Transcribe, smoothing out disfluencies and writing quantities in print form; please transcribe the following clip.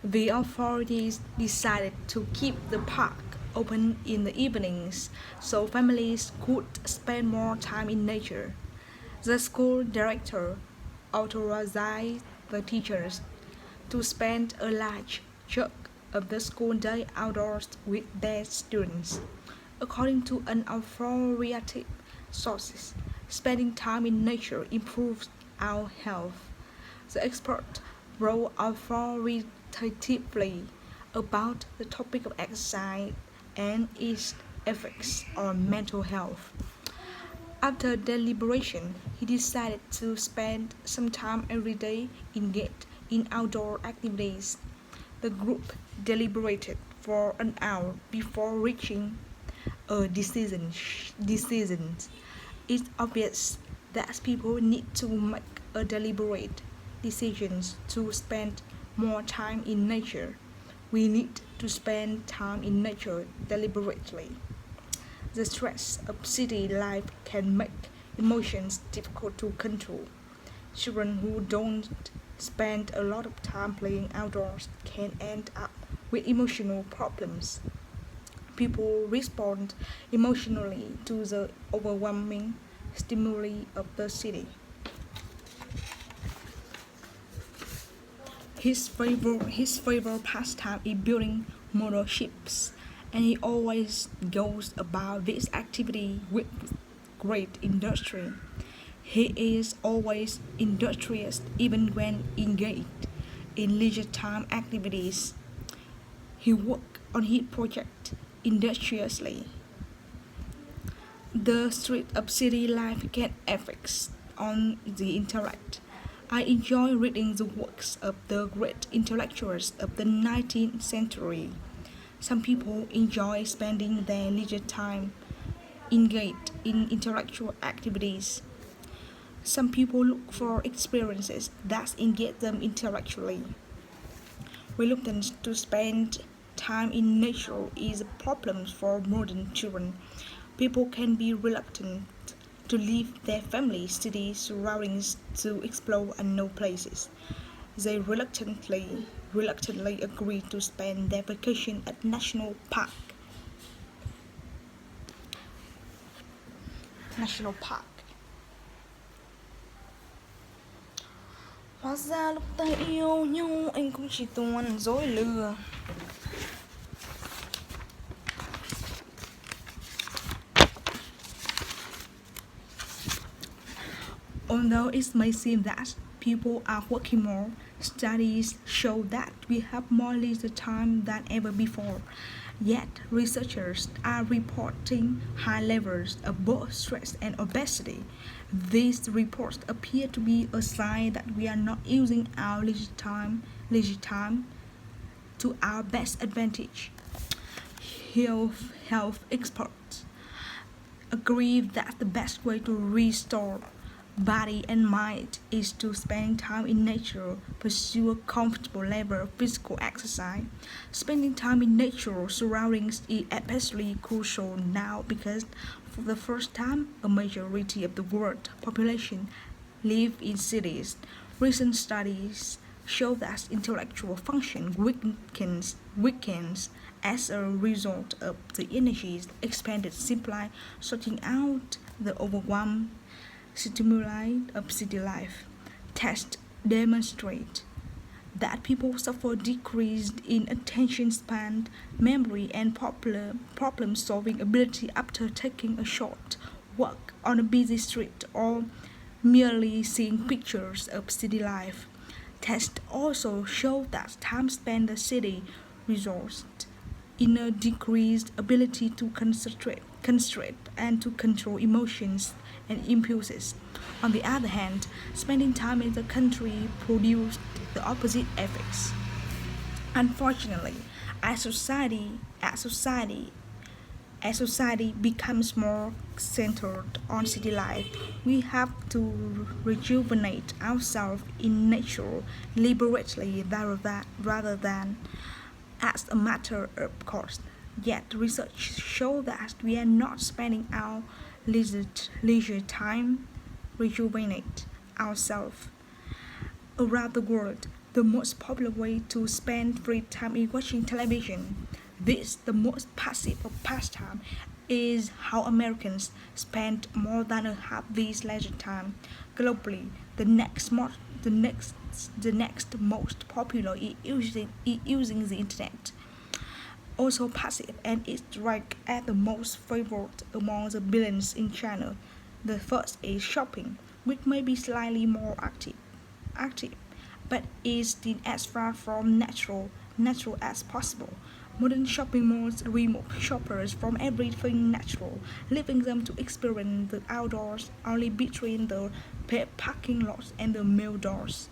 The authorities decided to keep the park open in the evenings so families could spend more time in nature. The school director authorized the teachers to spend a large chunk of the school day outdoors with their students. According to unauthoritative sources, spending time in nature improves our health. The expert wrote authoritatively about the topic of exercise and its effects on mental health. After deliberation, he decided to spend some time every day engaged in outdoor activities. The group deliberated for an hour before reaching a decision. It's obvious that people need to make a deliberate decision to spend more time in nature. We need to spend time in nature deliberately. The stress of city life can make emotions difficult to control. Children who don't spend a lot of time playing outdoors can end up with emotional problems. People respond emotionally to the overwhelming stimuli of the city. His favorite pastime is building motor ships, and he always goes about this activity with great industry. He is always industrious even when engaged in leisure time activities. He worked on his project industriously. The street of city life can effects on the intellect. I enjoy reading the works of the great intellectuals of the 19th century. Some people enjoy spending their leisure time engaged in intellectual activities. Some people look for experiences that engage them intellectually. Reluctance to spend time in nature is a problem for modern children. People can be reluctant to leave their family city surroundings to explore unknown places. They reluctantly agree to spend their vacation at National Park. Hóa ra lúc ta yêu nhau anh cũng chỉ toàn dối lừa. Although it may seem that people are working more, studies show that we have more leisure time than ever before. Yet, researchers are reporting high levels of both stress and obesity. These reports appear to be a sign that we are not using our leisure time to our best advantage. Health experts agree that the best way to restore body and mind is to spend time in nature, pursue a comfortable level of physical exercise. Spending time in natural surroundings is especially crucial now because for the first time a majority of the world population live in cities. Recent studies show that intellectual function weakens as a result of the energies expended simply sorting out the overwhelm stimuli of city life. Tests demonstrate that people suffer decrease in attention span, memory, and problem solving ability after taking a short walk on a busy street or merely seeing pictures of city life. Tests also show that time spent in the city results in a decreased ability to concentrate and to control emotions and impulses. On the other hand, spending time in the country produced the opposite effects. Unfortunately, as society becomes more centered on city life, we have to rejuvenate ourselves in nature deliberately rather than as a matter of course. Yet research shows that we are not spending our leisure time rejuvenate ourselves. Around the world, The most popular way to spend free time is watching television. This, the most passive of pastime, is how Americans spend more than a half this leisure time. Globally, the next most popular is using the internet. Also passive and is ranked as the most favored among the billions in China. The first is shopping, which may be slightly more active, but is still as far from natural as possible. Modern shopping malls remove shoppers from everything natural, leaving them to experience the outdoors only between the paved parking lots and the mail doors.